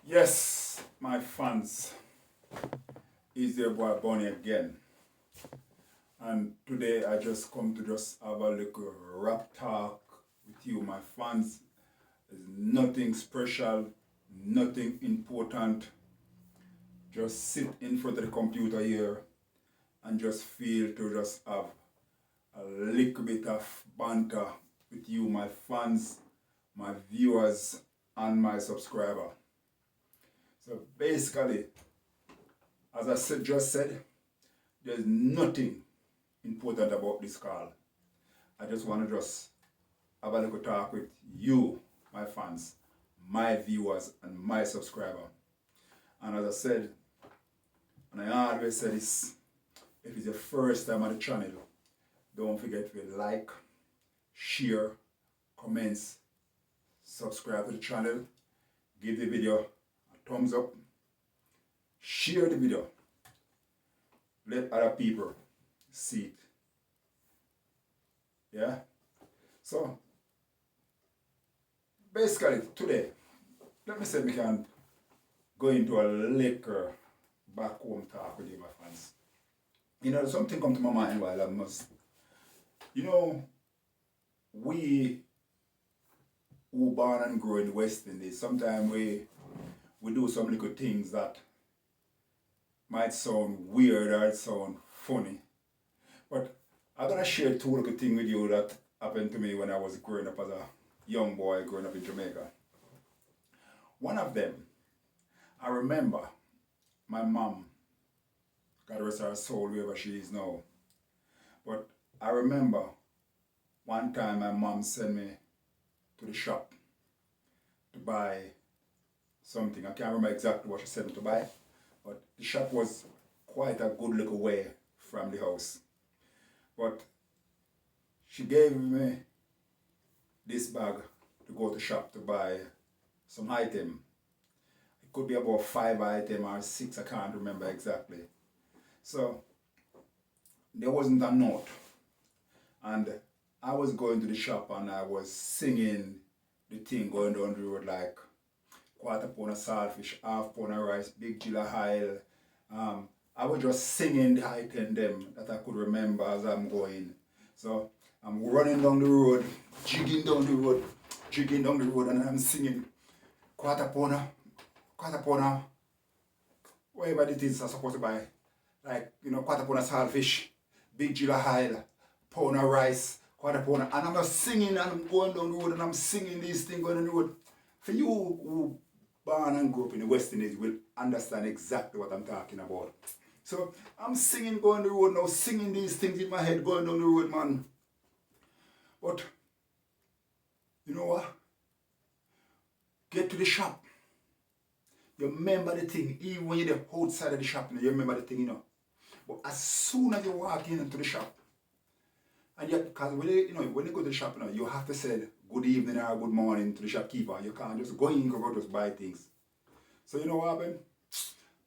Yes, my fans, it's your boy Bonnie again. And today I just come to just have a little rap talk with you, my fans. There's nothing special, nothing important. Just sit in front of the computer here and just feel to just have a little bit of banter with you, my fans, my viewers, and my subscriber. So basically, as I just said, there's nothing important about this call. I just want to just have a little talk with you, my fans, my viewers, and my subscriber. And as I said, and I always say this, if it's your first time on the channel, don't forget to like, share, comments, subscribe to the channel, give the video a thumbs up, share the video, let other people see it. Yeah? So, basically today, let me say we can go into a little back home talk with you, my fans. You know, something come to my mind while I must. You know, we who born and grow in the West Indies, sometimes we do some little things that might sound weird or it sound funny. But I'm gonna share two little things with you that happened to me when I was growing up as a young boy growing up in Jamaica. One of them, I remember my mom, God rest her soul wherever she is now. But I remember one time my mom sent me to the shop to buy something. I can't remember exactly what she sent me to buy, but the shop was quite a good little way from the house. But she gave me this bag to go to the shop to buy some item. It could be about 5 items or 6, I can't remember exactly. So there wasn't a note. And I was going to the shop and I was singing the thing going down the road like quarter pound of saltfish, half pound of rice, big gill of oil. I was just singing the item them that I could remember as I'm going. So I'm running down the road, jigging down the road, and I'm singing quarter pound of, whatever it is I'm supposed to buy. Like, you know, quarter pound of saltfish, big gill of oil, pound of rice, quarter pound of, and I'm just singing and I'm going down the road and I'm singing these things going down the road. For you who born and grew up in the West Indies will understand exactly what I'm talking about. So I'm singing going down the road now, singing these things in my head going down the road, man. But you know what? Get to the shop. You remember the thing, even when you're outside of the shop, you remember the thing, you know. But as soon as you walk into the shop, and you, because when you go to the shop, you have to say good evening or good morning to the shopkeeper. You can't just go in and go just buy things. So you know what happened?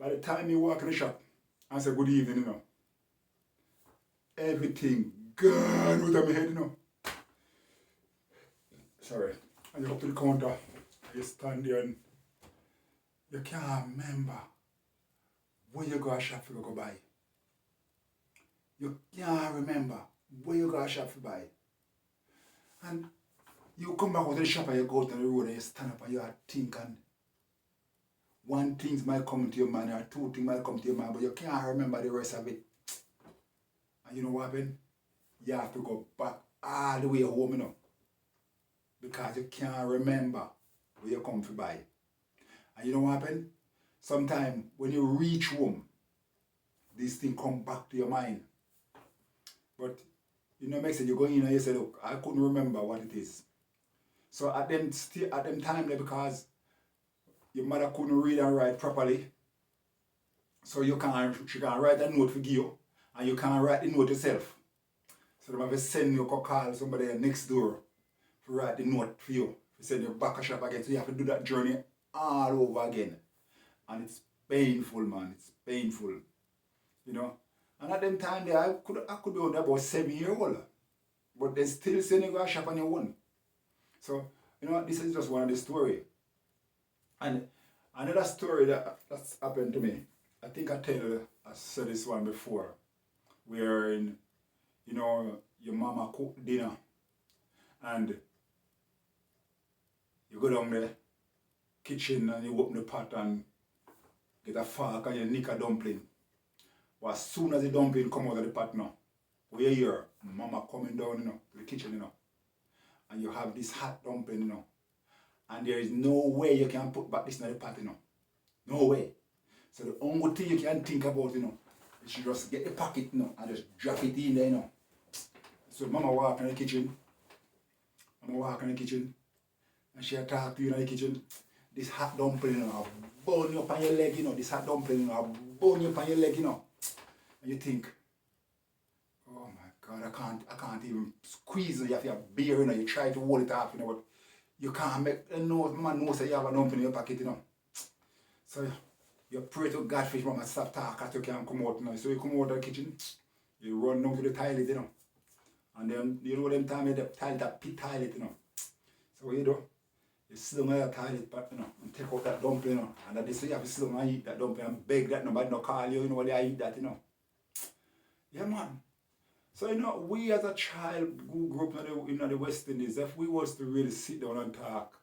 By the time you walk in the shop and say good evening, everything gone out of my head, Sorry. And you go to the counter, you stand there and you can't remember where you go to shop to go buy. You can't remember where you go to shop to buy. And you come back out of the shop and you go to the road and you stand up and you think, and one thing might come to your mind or two things might come to your mind, but you can't remember the rest of it. And you know what happened? You have to go back all the way home, because you can't remember where you come to buy. And you know what happened? Sometimes when you reach home, this thing come back to your mind. But makes sense. You go in and you say, look, I couldn't remember what it is. So at them time there, because your mother couldn't read and write properly, so she can't write a note for you, and you can't write the note yourself. So they have to send you a call somebody next door to write the note for you. To send you back a shop again. So you have to do that journey all over again. And it's painful, man. It's painful. And at them time there, I could be only about 7 years old. But they still send you go shop on your own. So, this is just one of the story. And Another story that's happened to me. I said this one before, where your mama cook dinner and you go down the kitchen and you open the pot and get a fork and you nick a dumpling. But as soon as the dumpling come out of the pot now, we hear mama coming down, to the kitchen, and you have this hot dumpling, and there is no way you can put back this in the pot, No way. So the only thing you can think about, is you just get the pocket, and just drop it in there, So mama walk in the kitchen. And she talk to you in the kitchen. This hot dumpling, I'll burn you up on your leg, This hot dumpling, I'll burn you up on your leg, And you think, oh my God, I can't even squeeze it. You have your beer, You try to hold it off, but you can't make man knows that you have a dumpling in your pocket, So you pray to God for mama stop talking so you can come out, So you come out of the kitchen, you run down to the toilet, And then you know them time the toilet, that pit toilet, So what you do? You sit down at the toilet, and take out that dumpling, And that this way you have to sit down and eat that dumpling and beg that nobody no call you, while you eat that, Yeah, man. So, we as a child who grew up in the West Indies, if we was to really sit down and talk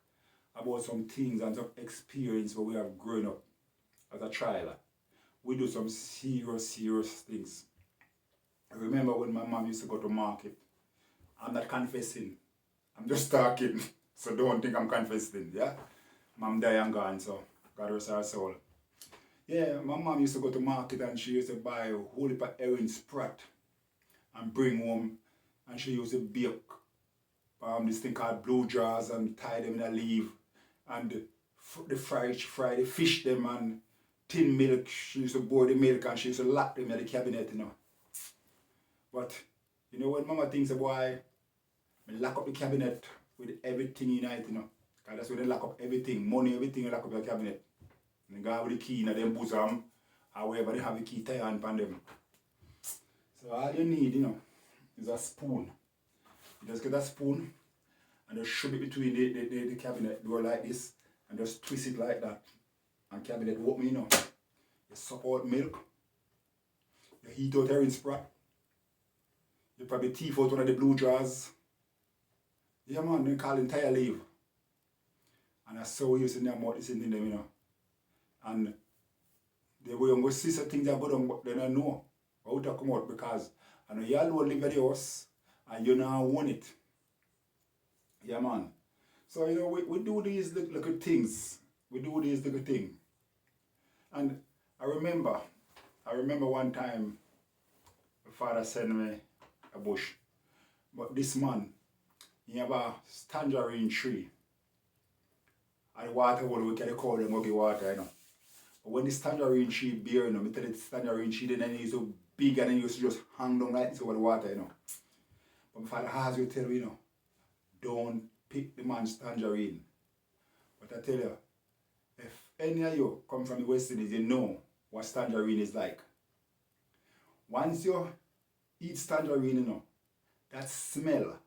about some things and some experience where we have grown up as a child, we do some serious things. I remember when my mom used to go to market. I'm not confessing. I'm just talking. So don't think I'm confessing, yeah? Mom died and gone, so God rest her soul. Yeah, my mom used to go to market and she used to buy a whole heap of herring sprat and bring home, and she used to bake this thing called blue jars and tie them in a leaf, and the fry the fish them, and tin milk. She used to boil the milk and she used to lock them in the cabinet, But when mama thinks of why I lock up the cabinet with everything in it, Because that's where they lock up everything, money, everything you lock up the cabinet. And they go with the key in them bosom, or wherever they have the key tie on them. So all you need, is a spoon. You just get a spoon and just shove it between the cabinet door like this and just twist it like that. And cabinet open, You suck out milk. You heat out herring sprat. You probably teeth out one of the blue jars. Yeah, man, they call it entire leaf. And that's so we used to know about this in them, And the way I'm going to see some things that go down, but they don't know how to come out, because I know you alone live at the house and you now want it. Yeah, man. So, we do these little things. We do these little things. And I remember one time my father sent me a bush. But this man, he have a tangerine tree. And the water hole, we can call them muggy water, But when this tangerine tree bear, me tell you, this tangerine tree, then it's so big and then you used to just hang down like this over the water, But my father has you tell me, don't pick the man's tangerine. But I tell you, if any of you come from the West Indies, you know what tangerine is like. Once you eat tangerine, that smell,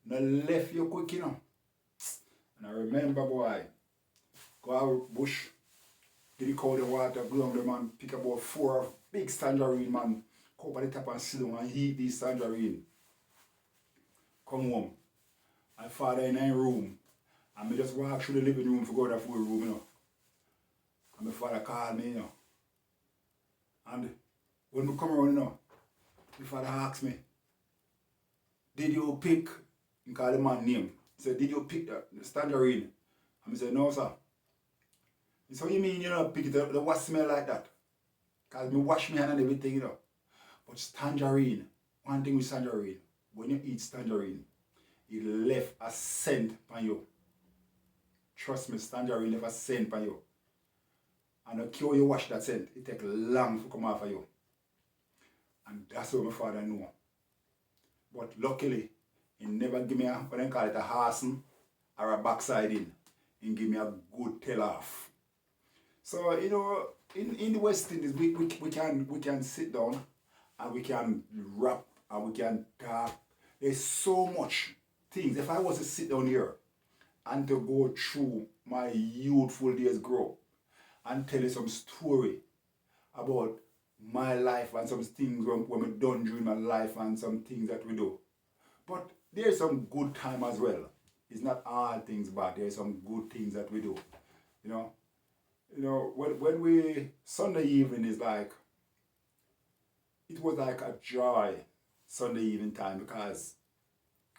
no left you quick, And I remember, boy, go out bush, get the cow the water, go down the man, pick about 4 big tangerine, man, go over the top and sit down and eat these tangerine. Come home. My father in a room, and me just walk through the living room to go to the food room, And my father called me, And when we come around, my father asked me, did you pick, he called the man name, he said, did you pick the tangerine? And I said, no, sir. He said, what you mean, pick it, the what smell like that? Because me wash my hand and everything, But it's tangerine, one thing with tangerine, when you eat tangerine, it left a scent on you. Trust me, tangerine left a scent on you. And the cure you wash that scent, it take long to come off of you. And that's what my father knew. But luckily, he never give me what they call it, a harsing or a backside in. He give me a good tell off. So, in the West Indies, we can sit down and we can rap and we can talk. There's so much things. If I was to sit down here and to go through my youthful days grow, and tell you some story about my life and some things when we done during my life and some things that we do. But there's some good time as well. It's not all things bad. There's some good things that we do. You know, when we Sunday evening is like, it was like a joy Sunday evening time, because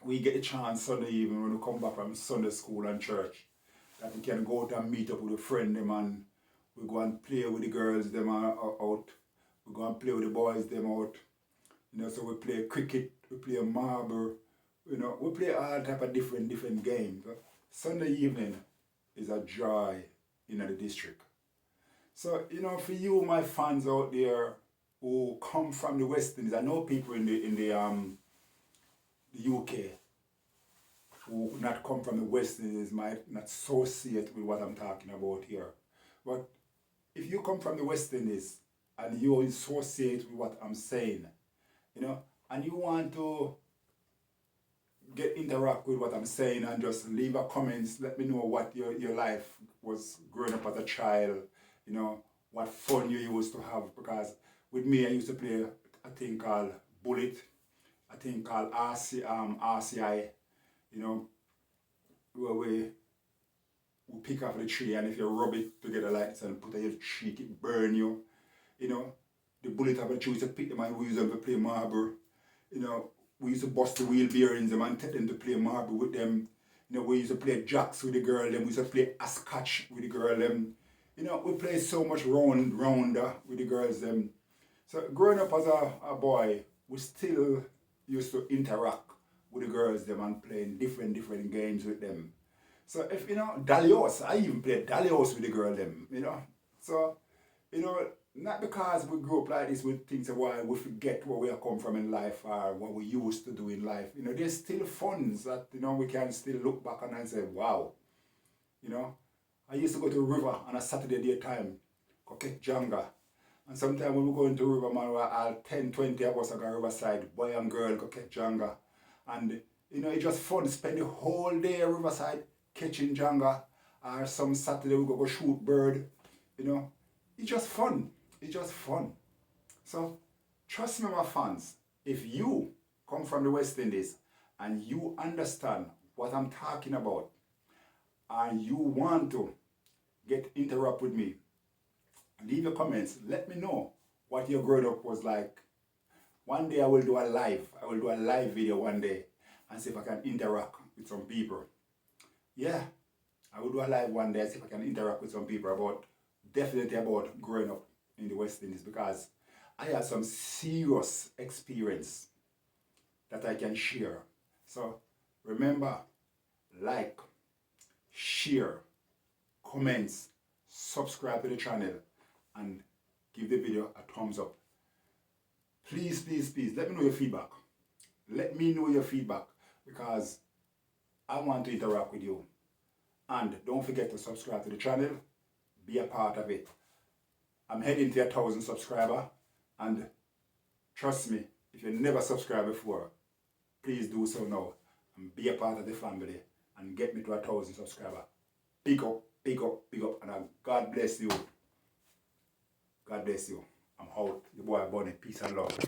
we get a chance Sunday evening when we come back from Sunday school and church, that we can go out and meet up with a friend them, and we go and play with the girls them out. We go and play with the boys them out. So we play cricket, we play marble, we play all type of different games. Sunday evening is a joy in the district. So, for you, my fans out there who come from the West Indies, I know people in the UK who not come from the West Indies might not associate with what I'm talking about here. But if you come from the West Indies and you associate with what I'm saying, and you want to interact with what I'm saying and just leave a comments, let me know what your life was growing up as a child, what fun you used to have. Because with me, I used to play a thing called Bullet, a thing called RCI, where we pick off the tree, and if you rub it together like this and put it in your cheek, it burn you. The bullet of a tree, we used to pick them and we used them to play marble. We used to bust the wheel bearings them and take them to play marble with them. We used to play jacks with the girl them. We used to play ascotch with the girl them. We play so much rounder with the girls them. So growing up as a boy, we still used to interact with the girls them and playing different games with them. So if Dalios, I even played Dalios with the girl them. So not because we grew up like this with things of why we forget where we have come from in life or what we used to do in life. There's still funs that we can still look back on and say, wow. I used to go to the river on a Saturday daytime, go catch Jenga. And sometimes when we go into the river, man, we're all 10, 20 of us at the riverside, boy and girl go catch Jenga. And it's just fun. Spend the whole day at riverside catching Jenga. Or some Saturday we go shoot bird. It's just fun. It's just fun. So trust me, my fans, if you come from the West Indies and you understand what I'm talking about and you want to interact with me, leave your comments. Let me know what your growing up was like. One day I will do a live video one day and see if I can interact with some people. Yeah, I will do a live one day and see if I can interact with some people definitely about growing up in the West Indies, because I have some serious experience that I can share. So remember, like, share, comments, subscribe to the channel, and give the video a thumbs up. Please, let me know your feedback. Let me know your feedback, because I want to interact with you. And don't forget to subscribe to the channel. Be a part of it. I'm heading to 1,000 subscribers, and trust me, if you never subscribed before, please do so now and be a part of the family and get me to 1,000 subscribers. Big up, and God bless you. God bless you. I'm out. Your boy Bunny. Peace and love.